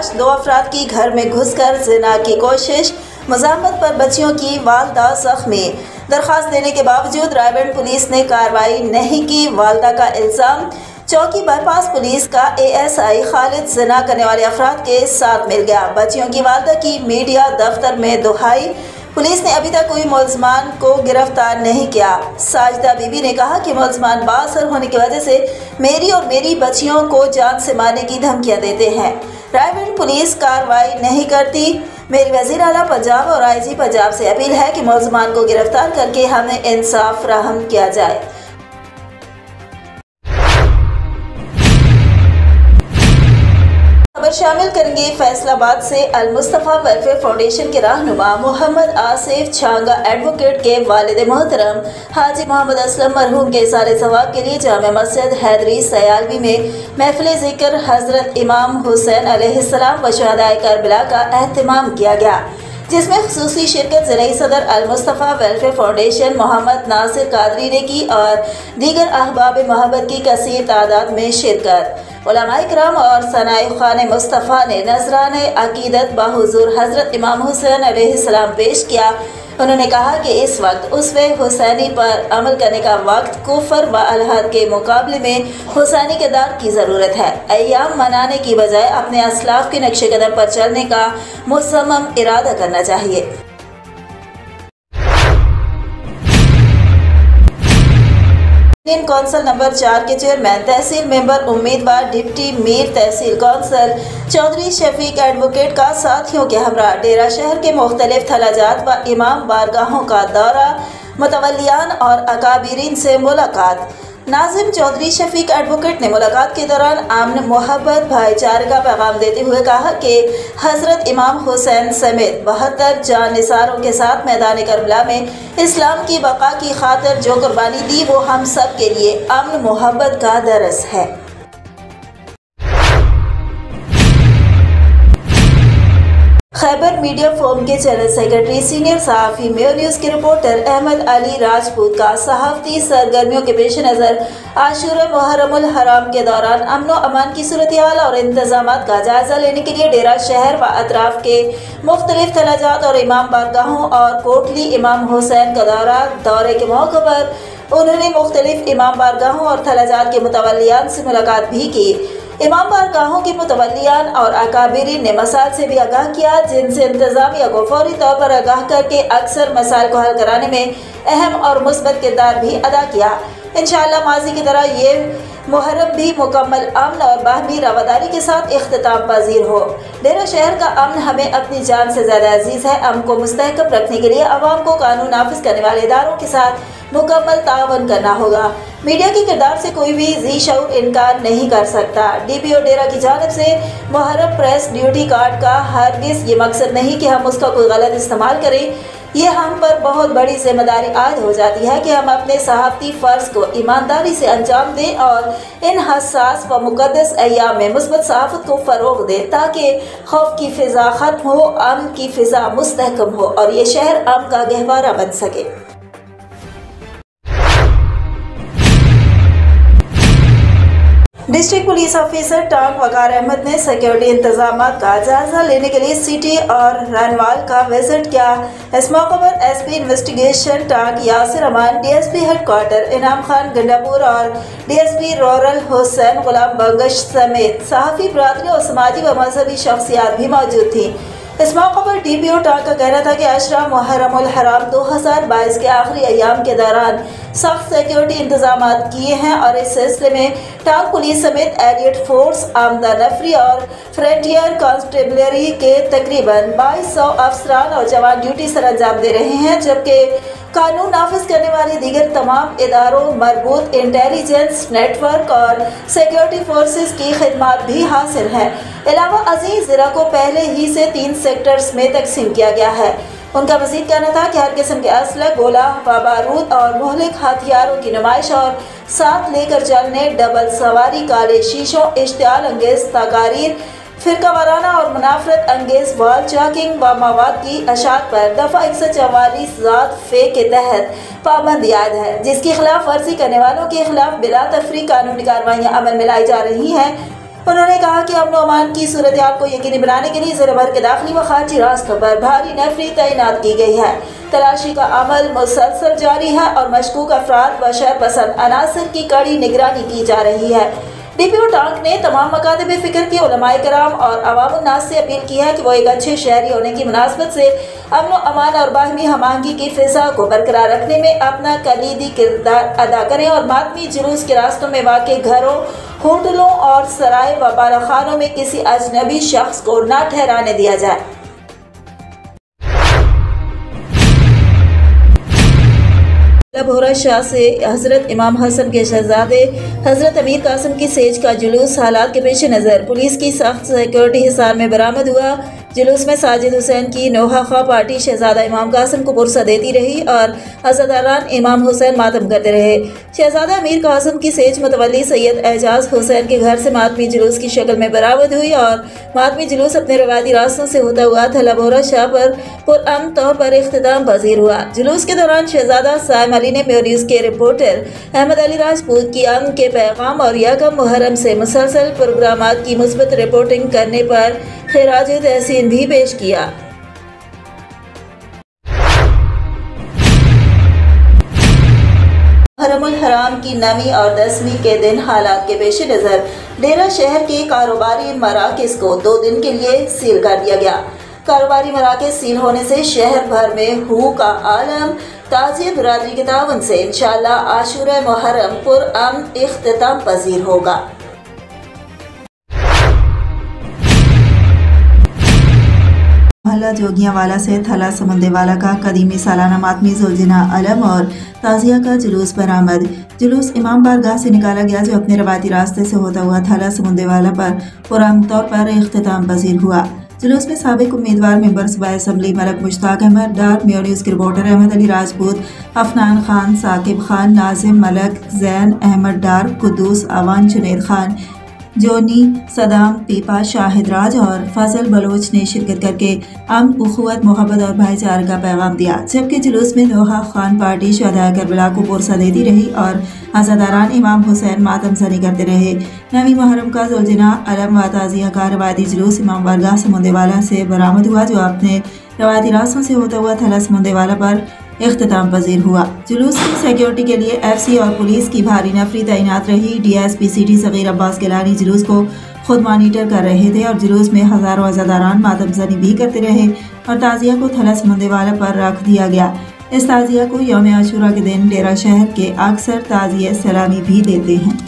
तलाश, 2 अफराद की घर में घुसकर जिना की कोशिश, मज़ाहमत पर बच्चियों की वालदा जख्मी। दरख्वास्त देने के बावजूद रायबंद पुलिस ने कार्रवाई नहीं की, वालदा का इल्ज़ाम। चौकी बाईपास पुलिस का ASI खालिद जिना करने वाले अफराद के साथ मिल गया। बच्चियों की वालदा की मीडिया दफ्तर में दुहाई, पुलिस ने अभी तक कोई मुलज़मान को गिरफ्तार नहीं किया। साजिदा बीबी ने कहा कि मुलज़मान बाअसर होने की वजह से मेरी और मेरी बच्चियों को जान से मारने की धमकियां देते हैं। रायबंद पुलिस कार्रवाई नहीं करती। मेरी वज़ीर आला पंजाब और IG पंजाब से अपील है कि मुलज़मान को गिरफ्तार करके हमें इंसाफ फराहम किया जाए। खबर शामिल करेंगे फैसलाबाद से। अल मुस्तफ़ा वेलफेयर फाउंडेशन के रहनुमा मोहम्मद आसिफ छांगा एडवोकेट के वालिद मोहतरम हाजी मोहम्मद असलम मरहूम के इज़हार सवाब के लिए जामे मस्जिद हैदरी सयालवी में महफिल ज़िक्र हज़रत इमाम हुसैन अलैहिस्सलाम व शुहदाए करबला का एहतमाम किया गया, जिसमें खुसूसी शिरकत ज़िले सदर अल मुस्तफ़ा वेलफेयर फाउंडेशन मोहम्मद नासिर कादरी ने की और दीगर अहबाब मोहब्बत की कसीर तादाद में शिरकत। उलमाए किराम और सनाए खाने मुस्तफ़ा ने नजराने अकीदत बाहुजूर हज़रत इमाम हुसैन अलैहिस्सलाम पेश किया। उन्होंने कहा कि इस वक्त उसवे हुसैनी पर अमल करने का वक्त, कुफर व अलहद के मुकाबले में हुसैनी किरदार की ज़रूरत है। अय्याम मनाने की बजाय अपने असलाफ के नक्शे कदम पर चलने का मुसम्मम इरादा करना चाहिए। इंडियन कौंसिल नंबर 4 के चेयरमैन, तहसील मेंबर, उम्मीदवार डिप्टी मीर तहसील कौंसिल चौधरी शफीक एडवोकेट का साथियों के हमरा डेरा शहर के मुख्तलिफ थलाजात व इमाम बारगाहों का दौरा, मुतवल्लियान और अकाबिरीन से मुलाकात। नाजिम चौधरी शफीक एडवोकेट ने मुलाकात के दौरान अमन, मोहब्बत, भाईचारे का पैगाम देते हुए कहा कि हज़रत इमाम हुसैन समेत 72 जानिसारों के साथ मैदान करबला में इस्लाम की बका की खातिर जो कुर्बानी दी वो हम सब के लिए अमन मोहब्बत का दरस है। खैबर मीडिया फोरम के जनरल सेक्रेटरी, सीनियर सहाफ़ी, मेयो न्यूज़ के रिपोर्टर अहमद अली राजपूत का सहाफ़ती सरगर्मियों के पेश नज़र आशूरा मुहर्रमुल हराम के दौरान अमन व अमान की सूरत हाल और इंतजामात का जायजा लेने के लिए डेरा शहर व अतराफ के मुख्तलिफ थलाजात और इमाम बारगाहों और कोटली इमाम हुसैन का दौरे के मौके पर उन्होंने मुख्तलिफ इमाम बारगाहों और थलाजात के मुतवल्लियान से मुलाकात भी की। इमाम बारगाहों के मुतवल्लियान और अकाबिरीन ने मसाइल से भी आगाह किया, जिनसे इंतजामिया को फौरी तौर पर आगाह करके अक्सर मसाइल को हल कराने में अहम और मुस्बत किरदार भी अदा किया। इंशाअल्लाह माजी की तरह ये मुहर्रम भी मुकम्मल अमन और बाहमी रवादारी के साथ इख्तिताम पजीर हो। डेरा शहर का अमन हमें अपनी जान से ज़्यादा अजीज़ है। अमन को मुस्तहकम रखने के लिए अवाम को कानून नाफिज करने वाले इदारों के साथ मुकम्मल तावन करना होगा। मीडिया के किरदार से कोई भी जी शऊर इनकार नहीं कर सकता। DPO डेरा की जानिब से मुहर्रम प्रेस ड्यूटी कार्ड का हरगिज़ ये मकसद नहीं कि हम उसका कोई गलत इस्तेमाल करें। ये हम पर बहुत बड़ी जिम्मेदारी आयद हो जाती है कि हम अपने सहाफ़ती फ़र्ज को ईमानदारी से अंजाम दें और इन हसास व मुक़द्दस अय्याम में मुस्बत सहाफ़त को फ़रोग़ दें, ताकि खौफ की फ़िज़ा ख़त्म हो, अमन की फ़िज़ा मुस्तहकम हो और ये शहर अमन का गहवारा बन सके। डिस्ट्रिक्ट पुलिस ऑफिसर टांग वकार अहमद ने सिक्योरिटी इंतजामात का जायजा लेने के लिए सिटी और रनवाल का विजिट किया। इस मौके पर SP इन्वेस्टिगेशन टांग यासिर अमान, DSP हेडक्वार्टर इनाम खान गंडापुर और DSP रूरल हुसैन गुलाम बंगश समेत सहाफ़ी बरादरी और समाजी व मजहबी शख्सियात भी मौजूद थी। इस मौके पर DPO टांग का कहना था कि अशरा मुहर्रमुल हराम 2022 के आखिरी अय्याम के दौरान सख्त सिक्योरिटी इंतजाम किए हैं और इस सिलसिले में टांग पुलिस समेत एलियट फोर्स, आमदा नफरी और फ्रंटियर कांस्टेबलरी के तकरीबन 2200 अफसरान और जवान ड्यूटी सर अंजाम दे रहे हैं, जबकि कानून नाफिज करने वाले दीगर तमाम इदारों, मरबूत इंटेलिजेंस नेटवर्क और सिक्योरिटी फोर्सेस की खिदमत भी हासिल है। अलावा अजीज ज़िला को पहले ही से 3 सेक्टर्स में तकसीम किया गया है। उनका मज़ीद कहना था कि हर किस्म के असला, गोला, बारूद और मुहलिक हथियारों की नुमाइश और साथ लेकर चलने, डबल सवारी, काले शीशों, इश्तियाल अंगेज तकारीर, फिरका वाराना और मुनाफरत अंगेज वॉल चाकिंग व मवाद की अशात पर दफ़ा 144 ज़ात फ़े के तहत पाबंदी आयद है, जिसकी खिलाफ वर्जी करने वालों के खिलाफ बिला तफरीक कानूनी कार्रवाइयाँ अमल में लाई जा रही हैं। उन्होंने कहा कि अमन अमान की सूरत हाल को यकीनी बनाने के लिए ज़िले भर के दाखिली व खारजी रास्तों पर भारी नफरी तैनात की गई है। तलाशी का अमल मुसलसल जारी है और मशकूक अफराद व शर पसंद अनासर की कड़ी निगरानी की जा रही है। DPO टांक ने तमाम मकातब फिक्र के उलमाए कराम और अवाम उन्नास से अपील की है कि वो एक अच्छे शहरी होने की मुनासबत से अमन अमान और बाहमी हमआहंगी की फिजा को बरकरार रखने में अपना कलीदी किरदार अदा करें और मातमी जुलूस के रास्तों में वाक़ घरों, होटलों और सराय व बारखानों में किसी अजनबी शख्स को न ठहराने दिया जाए। भोरा शाह से हजरत इमाम हसन के शहजादे हजरत अमीर कासिम की सेज का जुलूस हालात के पेश नज़र पुलिस की सख्त सिक्योरिटी हिसार में बरामद हुआ। जुलूस में साजिद हुसैन की नोहा खा पार्टी शहजादा इमाम कासिम को पुरसा देती रही और अज़ादारान इमाम हुसैन मातम करते रहे। शहजादा अमीर कासिम की सेज मुतवल्ली सैयद एजाज हुसैन के घर से मातमी जुलूस की शक्ल में बरामद हुई और मातमी जुलूस अपने रवायती रास्तों से होता हुआ थला भोरा शाह पर पुरअमन तौर पर इख्तिताम पजीर हुआ। जुलूस के दौरान शहजादा साइम अली ने मेयो न्यूज़ के रिपोर्टर अहमद अली राजपूत की अमन के पैगाम और यकम मुहर्रम से मुसलसल प्रोग्रामात की मुस्बत रिपोर्टिंग करने पर खिराज तहसीन भी पेश किया। मुहर्रमुल हराम की 9वीं और 10वीं के दिन हालात के पेश नज़र डेरा शहर के कारोबारी मराकज़ को 2 दिन के लिए सील कर दिया गया। कारोबारी मराकज़ सील होने से शहर भर में हू का आलम। ताज़ियत बिरादरी के तावन से इंशाअल्लाह आशूरा मुहर्रम पुरअमन इख्तिताम पजीर होगा। मोहल्ला जोगियावाला से थला समंदेवाला का कदीमी सालाना मातमी ज़ुलजना अलम और ताज़िया का जुलूस बरामद। जुलूस इमाम बारगाह से निकाला गया जो अपने रवायती रास्ते से होता हुआ थला समंदेवाला पर पुरअमन तौर पर इख्तिताम पजीर हुआ। जुलूस में साबिक उम्मीदवार मेंबर सूबाई assembly Malak Mushtaq Ahmad Dar, Mayo news के रिपोर्टर अहमद अली राजपूत, अफनान खान, साकिब खान, नाजिम मलक, जैन अहमद डार, कुद्दूस अवान, जुनैद खान, जोनी, सदाम, पीपा, शाहिद राज और फजल बलोच ने शिरकत करके अमन, उखुवत, मोहब्बत और भाईचारे का पैगाम दिया। जबकि जुलूस में नोहा खान पार्टी शहदाए करबला को पुरसा देती रही और अज़ादारान इमाम हुसैन मातम सनी करते रहे। 9वीं मुहर्रम का ज़ुलजना अलम व ताज़िया का रवायती जुलूस इमाम बारगाह समंदेवाला से बरामद हुआ जो अपने रवायती रास्तों से होता हुआ थला समंदेवाला पर इख्तिताम पजीर हुआ। जुलूस की सिक्योरिटी के लिए FC और पुलिस की भारी नफरी तैनात रही। DSP सिटी सगीर अब्बास गिलानी जुलूस को खुद मॉनिटर कर रहे थे और जुलूस में हज़ारों अज़ादारान मातम ज़नी भी करते रहे और ताज़िया को थला समंदेवाला पर रख दिया गया। इस ताज़िया को यौम आशूरा के दिन डेरा शहर के अक्सर ताज़िए सलामी भी देते हैं।